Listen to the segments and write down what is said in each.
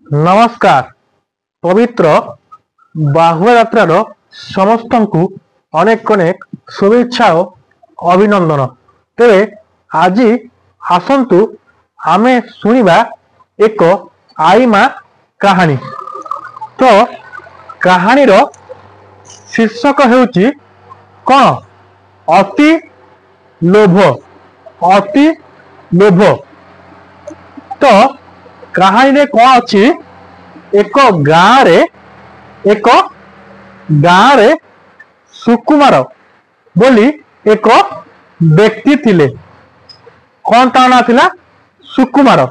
नमस्कार। पवित्र बाहुआ यात्रार समस्त को अनेक अनेक शुभेच्छा और अभिनंदन। तेरे आज आसतु आमे सुनिबा एक आई माँ कहानी। तो कहानीर शीर्षक हेउची कौन? अति लोभ। अति लोभ। तो कहानी रे कौन अच्छी? एक गाँव रे सुकुमार बोली एक व्यक्ति थिले। कौन ता ना थिला? सुकुमार।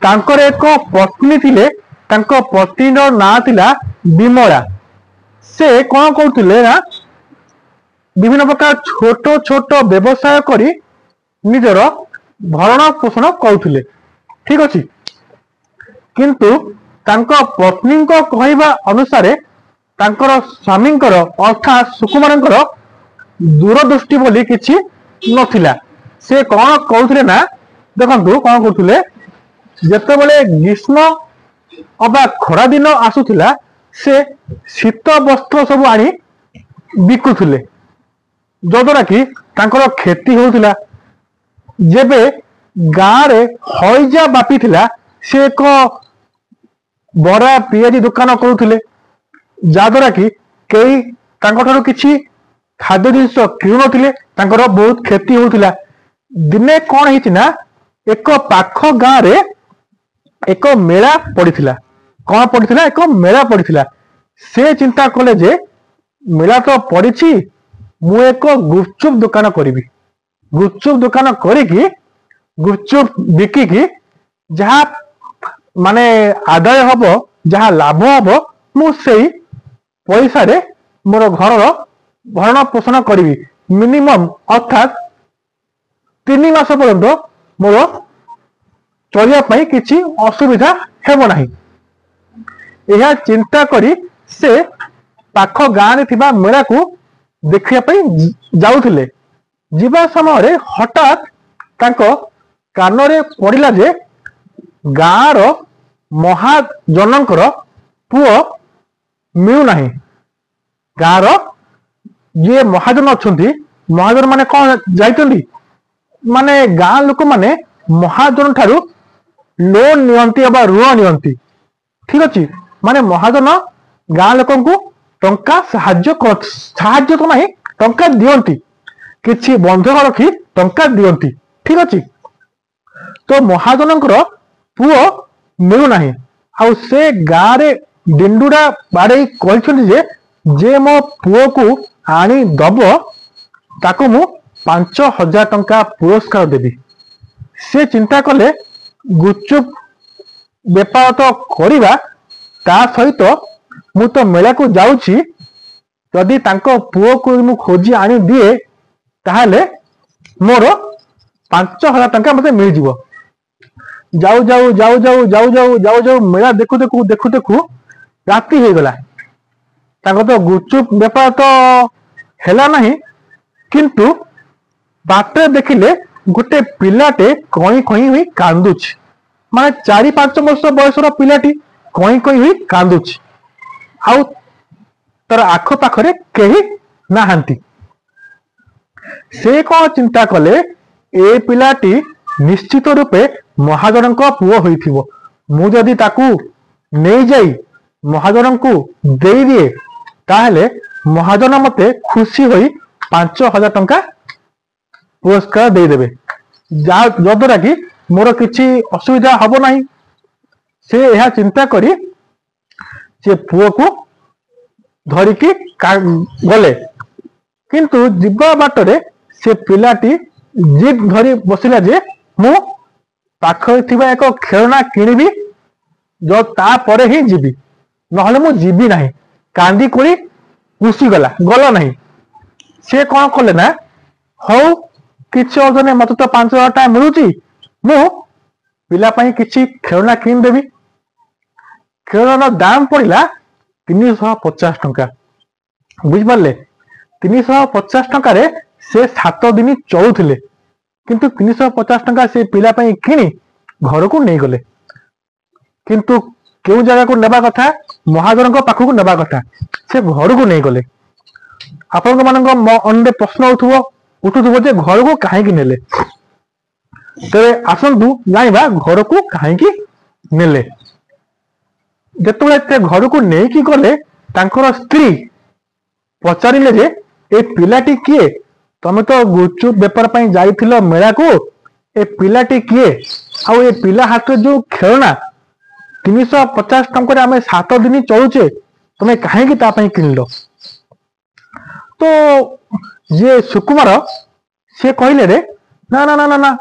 तांकर एक पत्नी थिले। तांको पत्नीर ना थिला विमला। से कौन करथिले ना विभिन्न प्रकार छोट छोट व्यवसाय करी निजर भरण पोषण करुथिले। ठीक अछि। किंतु तांको पत्नी को कहवा अनुसार तांकर स्वामींकर अर्थात सुकुमारंकर दूरदृष्टि बोली किछि नथिला। से कौन कहउथिले ना देखंतु कौन कहउथिले जेतेबेले ग्रीष्म अबा खरा दिन आसुथिला से शीत वस्त्र सब आनी बिकुथिले, जद्वारा कि तांकर खेती होउथिला। जेबे गाँव रे हईजा बापी थिला से एक बड़ा पियाजी दुकान करुथिले, जाद्वारा कि कई तांकर किछि खाद्य जिनिस किणुनथिले। तांकर बहुत क्षति होउथिला। दिने कौन हिची ना एक पाख गाँव रे एक मेला पड़िथिला। कौन पड़िथिला? एक मेला पड़िथिला। से चिंता कले जे मेला तो पड़िछि, मु एक गुपचुप दुकान करिबि। गुपचुप दुकान करिकी गुपचुप बिकिकी जहा माने आदाय हबो, जहा लाभ हबो, मु सेई पैसा रे मोर घर भरण पोषण करिबि। मिनिमम अर्थात 3 मास पर्यंत मोर चलिया पई किछि असुविधा हेबो नाही। यह चिंता करी से पाख गाँव रे थिबा मेला को देखिया पई जाउथिले। जीवा समय रे हठात तांको कान रे पड़िला जे गाँव रो महाजनकर पुओ मिलु नाही। गाँव रो जे महाजन अछंती, महाजन माने कौन जाइतंती माने गाँव लोक माने महाजन ठारू लोन नियंती अबा ऋण नियंती। ठीक अछि। माने महाजन गाँव लोकन को टंका साहाय्य तो नहीं, टंका दियंती, किछि बंधक रखी टंका दियंती। ठीक अछि। तो महाजनकर पुओ मिलु नाही। आउ से गाँव रे डिंडुरा बाड़े कहछन जे मो पुओ को आनी दबो ताको मु 5,000 टंका पुरस्कार देबी। से चिंता कले गुपचुप बेपार तो करिबा, ता सहित मु तो मेला को जाउछि, यदि तांको पुओ को मु खोजी आनी दिए ताहले मोर 5,000 टंका मते मिल जिवो। जाऊ जाऊ जाऊ जाऊ जाऊ जाऊ जाऊ जाऊ मेला देखु देखु देखु देखु राति हो गला। तांको तो गुपचुप बेपार तो हेला नहीं, किंतु बाटे देखिले गोटे पिलाटे कई कई हुई कांदुछ। माने 4-5 वर्ष बयसर पिलाटी कई कई हुई कांदुछ। आउ तर आख पाखरे केही नाहांती। से कौन चिंता कले ए पिलाटी निश्चित रूपे महाजन को पुओ होइथिबो। मु जदि ताकू नहीं जाई महाजन को दे दिए ताहले महाजन मते खुशी होई 5,000 टंका पुरस्कार दे देबे, जद्वारा कि मोर किछि असुविधा हबो नाही। से यह चिंता करी से पुओ को धरिकी गले, किंतु जीवा बाटरे से पिलाटी जिद धरी बसिला जे मु पाखरे थिबा एक खेलना किनिबी, जो ता परे ही जीबी, नहले मु जीबी नाही। कांदी कोली घुसी गला नहीं। से कौन कले ना हौ किछि ओजने मत तो 5,000 टका मिलुची, मु पिला पई किछि खेलना किन देबी। खेलना दाम पड़िला 350 टंका। बुझ पारले? 350 टंका रे से 7 दिन चलुथिले, किंतु 350 टंका से पिला पई किनी घर को नहीं गले। किंतु केउ जगह को नेबा कथा महाजन पाखक नेबा कथा से घर को नहीं गले। आपण मन प्रश्न उठुव जे घर को कहीं नेले तेरे आसतु जाइबा घर को कहीं नेले। जेते घर को नहीं गले तांकर स्त्री पचारे जे ए पिलाटी किए तमे तो गुपचुप बेपार पर जाइथिलो मेला को ए पिलाटी किए आउ ए पिला हाथ जो खेलना 350 टंका आम 7 दिन चलुचे तुम्हें कहीं किनल। तो ये सुकुमार सी कहले रे ना ना ना ना ना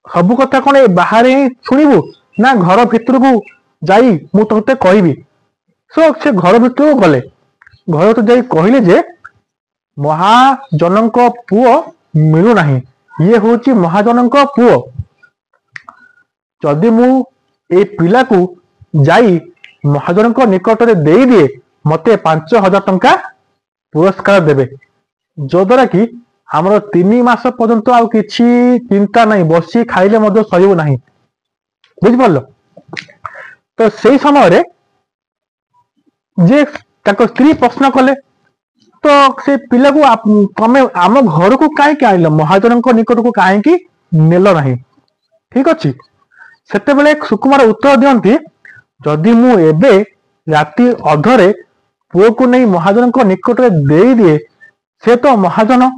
सब कथा कौन बाहर ही शुणु ना घर भितर को जाई मु तोते कहबी। सो से घर भितर को गले घर तो जाई कहले जे महाजन पुओ मिलू नहीं ये हूँ महाजन पुओ जदि मु ए पिला को जाई महाजन निकट में दे दिए मते 5000 टंका पुरस्कार देवे जद्वारा कि आमर 3 मास पर्यंत आउ किछि चिंता नहीं बसी खाइले मध्य सरिबो नहीं बुझिपारल। तो से समय रे जे ताको स्त्री प्रश्न कले तो से पिला को तमे आम घर को कहीं आइल महाजन निकट को कहीं नेल नहीं ठीक अच्छे सेते बेले सुकुमार उत्तर दियंती जदि मु एबे राति अधरे पुओ को नहीं महाजन निकट में दे दिए से तो महाजन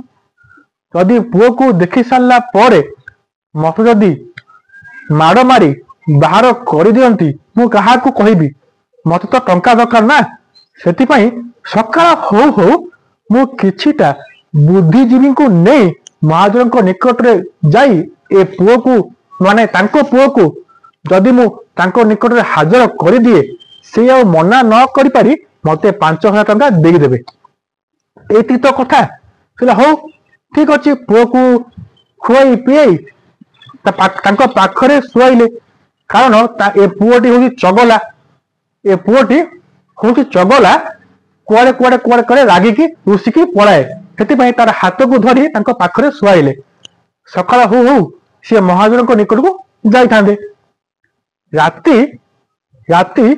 जदि पुओ को देखि सारा पर मत जदि माड़ मारी बाहर कर दियंती मु कहा को कहबी मत तो टंका दरकार ना सेतिपई सकाळ हो हो मु किछिटा बुद्धिजीवी को नहीं महाजन निकट में जाई ए पुओ को माने तांको पुओ को जदि मु तांको निकट में हाजर कर दिए से आ मना न करि पारी मते 5000 टंका दे देबे। एति तो कथा से हो ठीक अच्छे पुओ को खुआई पियाई तांको पाखरे सुआइले कारण ए पुओटी हूँ चगला ए पुओटी हूँ चगला कुआड़े कुआड़े कुआड़े करे रागिकी रुसिकी पलाए से तार हाथ को धरी तांको पाखरे सुआइले सकाळ हो हो सी महाजन निकट को जाई थांदे। राति राति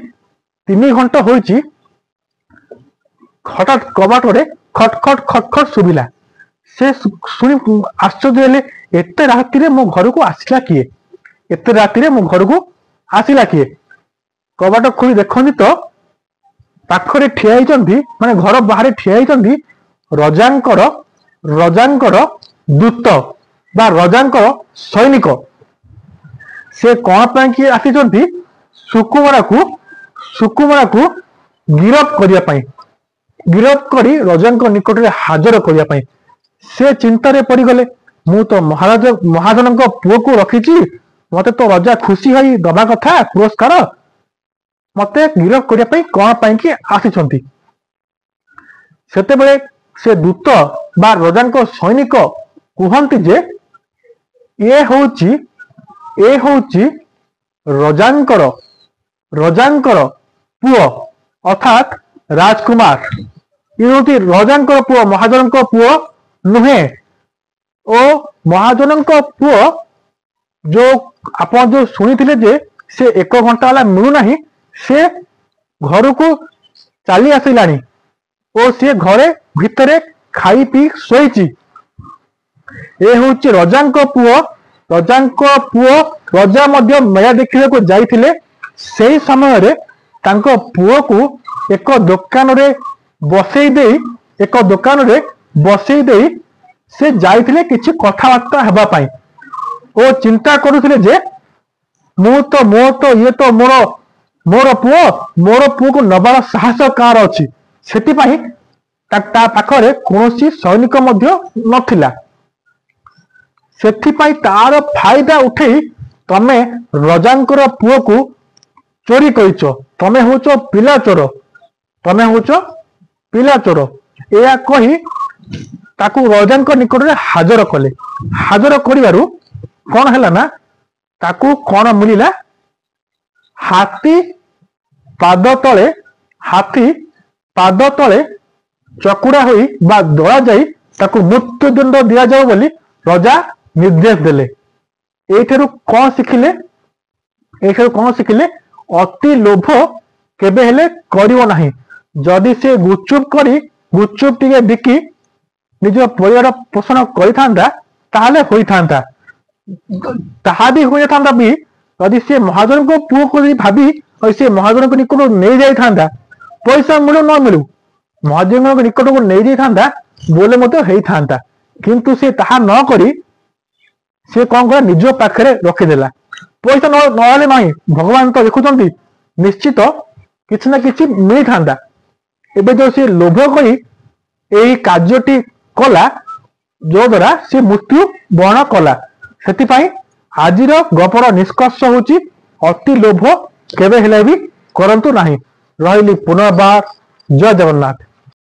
3 घंटा होइची हठात कबाटरे खटखट खटखट शुभिला से शुणी आश्चर्य हेले एते राति रे मो घर को आसिला किए एते राति रे मो घर को आसिला किए कबाट खोली देखनी तो पाखरे ठिया होइचंती माने घर बाहर ठिया होइचंती रजांकर रजांकर दूत बा रजांकर सैनिक से कौन पाई कि आसिचंती सुकुमार को गिरफ करिया पाई गिरफ करी रजांक निकट में हाजर करिया पाई से चिंतारे पड़ी गले मु तो महाजन पुओ को रखी मते तो रजा खुशी होई दबा कथा पुरस्कार मते गिरफ करिया पाई कौन पाई कि आसिचंती। सेते बेले से दूत बा रजांक सैनिक कहती जे ये होची रजांकर रजांकर पुओ अर्थात राजकुमार ये होती रजांकर पुओ महाजन पुओ नुहे ओ महाजन पुओ जो आप जो शुणी जे से 1 घंटा वाला मिलूना से घर को चली आसिलानी और सी घरे भितरे खाई पी शोची ए हूँ रजांक पुओ रजा मध्य मेला देखा को जाइथिले सेही समय रे तांको पुओ को एक दुकान रे बसई दे से जाइथिले किछि कथाबार्ता हेबा पाई ओ चिंता करुथिले जे मो तो ये तो मोर पुओ को नबार साहस कार अछि सेति पाखरे कौन सैनिक नथिला सेथिपाई तार फायदा उठे तमे रजांकर पुओ को चोरी करिच तमे होच पिला चोर या कही ताकू रजांक निकट में हाजर कले हाजर करिवारु कौन है ना ताकू कौन मिलिला हाथी पाद तले चकुड़ा होई बा दला जाई ताकू मृत्युदंड दिया जाओ बोली रजा निर्देश देले। एठारु कौन शिखिले अति लोभ केबे हेले करिवो नाही। जदि से गुपचुप करी गुपचुप टिके बिकी निज परिवार पोषण करिथांता ताहले होइथांता। ताहा भी होई थांता भी यदि से महाजन को पुओ को भाभी और से महाजन को निकट नहीं जाई थांता पैसा मिलू न मिलू महाजन को निकट को नहीं जाई थांता बोले मत हेई थांता। किंतु से ताहा न करी से कौन कर निज पाखरे रखिदेला। पैसा नहले नहीं भगवान तो देखुचंती निश्चित किछि ना किछि मिल थांता। एबे जो से लोभ करी एही कार्यटी कला जो द्वारा से मृत्यु बरण कला। सेतिपाई आजिर गपर निष्कर्ष होची अति लोभ केबे हेले भी करंतु नाही। रहिली पुनर्बार। जय जगन्नाथ।